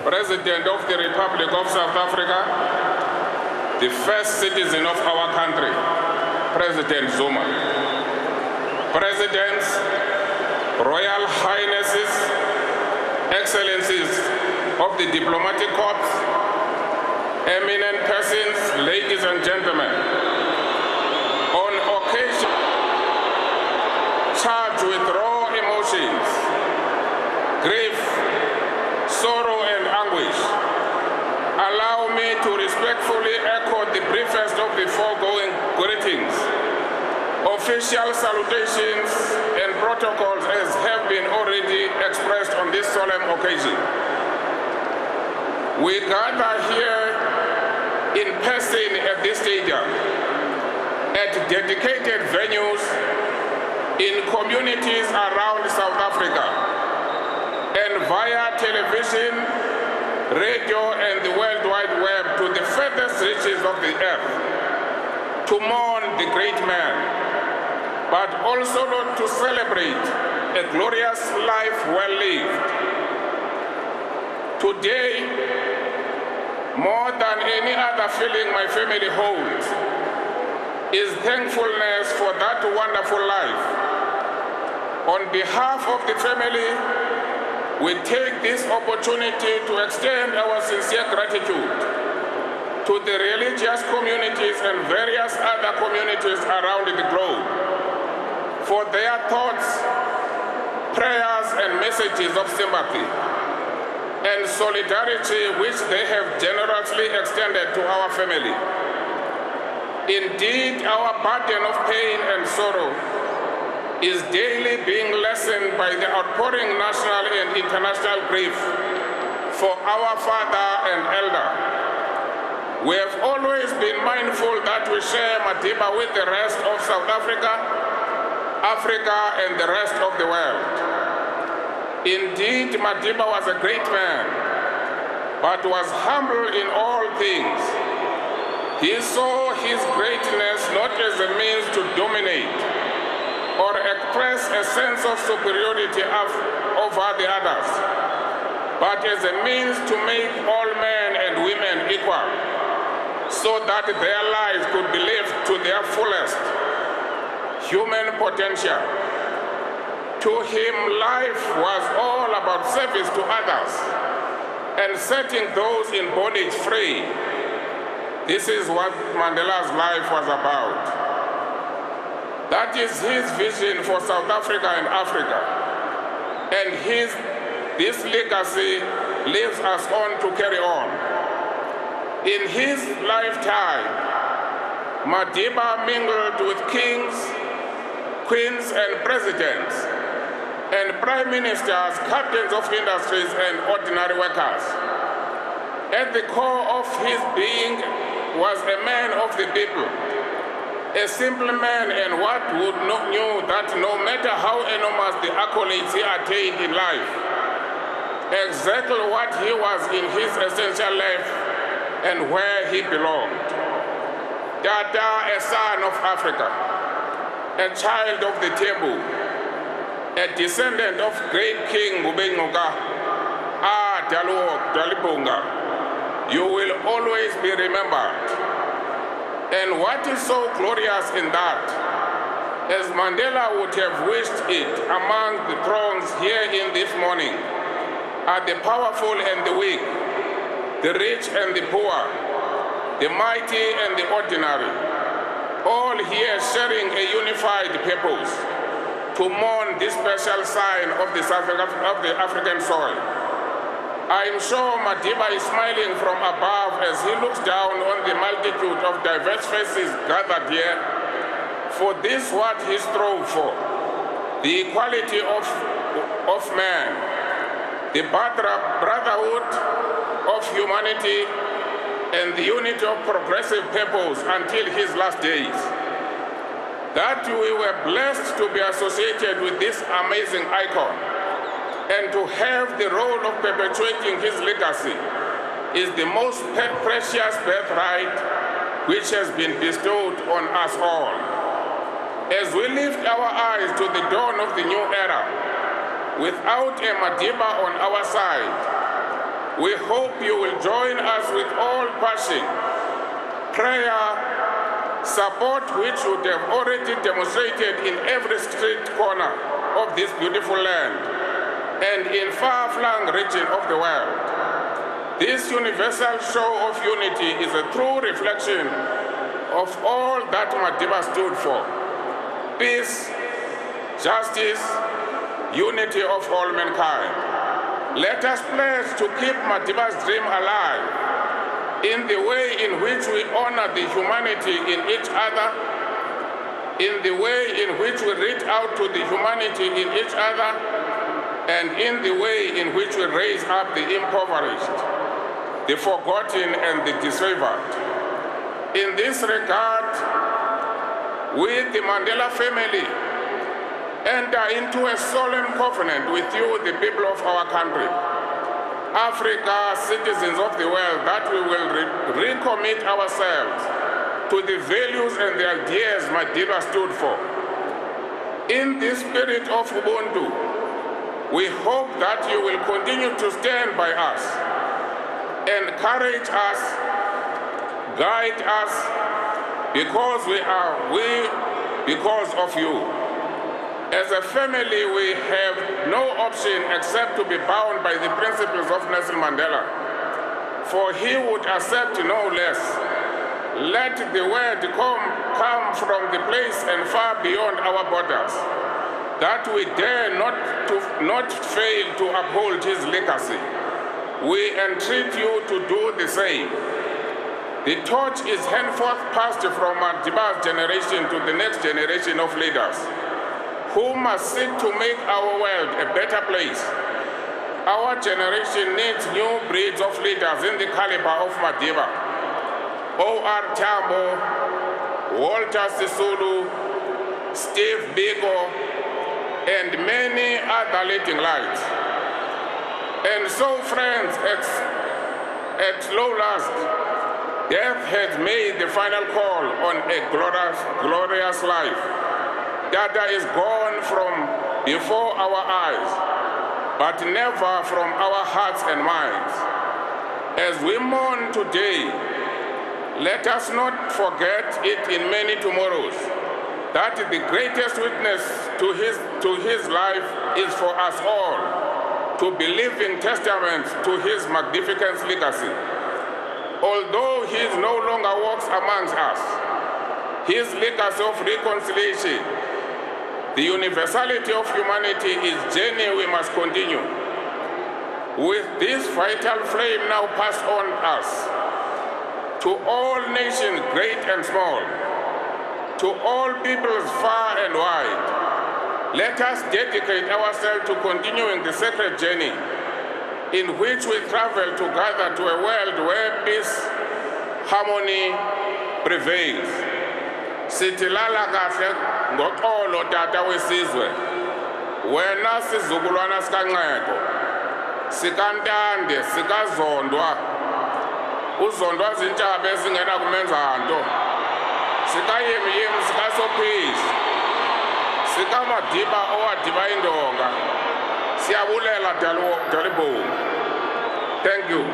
President of the Republic of South Africa, the first citizen of our country, President Zuma, Presidents, Royal Highnesses, Excellencies of the Diplomatic Corps, eminent persons, ladies and gentlemen, on occasion charged with raw emotions, grief, sorrow and anguish, allow me to respectfully echo the briefest of the foregoing greetings, official salutations and protocols as have been already expressed on this solemn occasion. We gather here in person at this stadium, at dedicated venues, in communities around South Africa, and via television, radio, and the World Wide Web to the furthest reaches of the earth, to mourn the great man, but also to celebrate a glorious life well lived. Today, more than any other feeling my family holds, is thankfulness for that wonderful life. On behalf of the family, we take this opportunity to extend our sincere gratitude to the religious communities and various other communities around the globe for their thoughts, prayers, and messages of sympathy and solidarity which they have generously extended to our family. Indeed, our burden of pain and sorrow is daily being lessened by the outpouring national and international grief for our father and elder. We have always been mindful that we share Madiba with the rest of South Africa, Africa, and the rest of the world. Indeed, Madiba was a great man, but was humble in all things. He saw his greatness not as a means to dominate or express a sense of superiority over the others, but as a means to make all men and women equal, so that their lives could be lived to their fullest human potential. To him, life was all about service to others and setting those in bondage free. This is what Mandela's life was about. That is his vision for South Africa and Africa. And this legacy lives us on to carry on. In his lifetime, Madiba mingled with kings, queens, and presidents, and prime ministers, captains of industries, and ordinary workers. At the core of his being was a man of the people, a simple man, and what would not knew that no matter how enormous the accolades he attained in life, exactly what he was in his essential life and where he belonged. Dada, a son of Africa, a child of the table, a descendant of great King Mubengoka, Dalibunga, you will always be remembered. And what is so glorious in that, as Mandela would have wished it, among the throngs here in this morning, are the powerful and the weak, the rich and the poor, the mighty and the ordinary, all here sharing a unified purpose to mourn this special sign of the African soil. I am sure Madiba is smiling from above as he looks down on the multitude of diverse faces gathered here, for this what he strove for, the equality of man, the brotherhood of humanity, and the unity of progressive purpose until his last days. That we were blessed to be associated with this amazing icon, and to have the role of perpetuating his legacy is the most precious birthright which has been bestowed on us all. As we lift our eyes to the dawn of the new era, without a Madiba on our side, We hope you will join us with all passion, prayer, support which you have already demonstrated in every street corner of this beautiful land and in far-flung region of the world. This universal show of unity is a true reflection of all that Madiba stood for: peace, justice, unity of all mankind. Let us pledge to keep Madiba's dream alive in the way in which we honor the humanity in each other, in the way in which we reach out to the humanity in each other, and in the way in which we raise up the impoverished, the forgotten, and the disfavored. In this regard, we, the Mandela family, enter into a solemn covenant with you, the people of our country, Africa, citizens of the world, that we will recommit ourselves to the values and the ideas Mandela stood for. In the spirit of Ubuntu, we hope that you will continue to stand by us, encourage us, guide us, because because of you. As a family, we have no option except to be bound by the principles of Nelson Mandela, for he would accept no less. Let the word come from the place and far beyond our borders, that we dare not fail to uphold his legacy. We entreat you to do the same. The torch is henceforth passed from Madiba's generation to the next generation of leaders, who must seek to make our world a better place. Our generation needs new breeds of leaders in the caliber of Madiba, O.R. Tambo, Walter Sisulu, Steve Biko, and many other leading lights. And so, friends, at long last, death has made the final call on a glorious life. Dada is gone from before our eyes, but never from our hearts and minds. As we mourn today, let us not forget it in many tomorrows, that the greatest witness to his life is for us all, to be living testaments to his magnificent legacy. Although he no longer walks amongst us, his legacy of reconciliation, the universality of humanity is a journey we must continue. With this vital flame now passed on us, to all nations great and small, to all peoples far and wide, let us dedicate ourselves to continuing the sacred journey in which we travel together to a world where peace, harmony prevails. Sitilala kahle ngoxolo tata wesizwe, wena sizukulwana sikaNceko, sikantande, sikazondwa, uzondwa zintshaba ezingena kumenza nto, sikayemiyemi, sikasophisi, sikaMadiba owadiba indonga. Siyabulela Dalibungu. Thank you.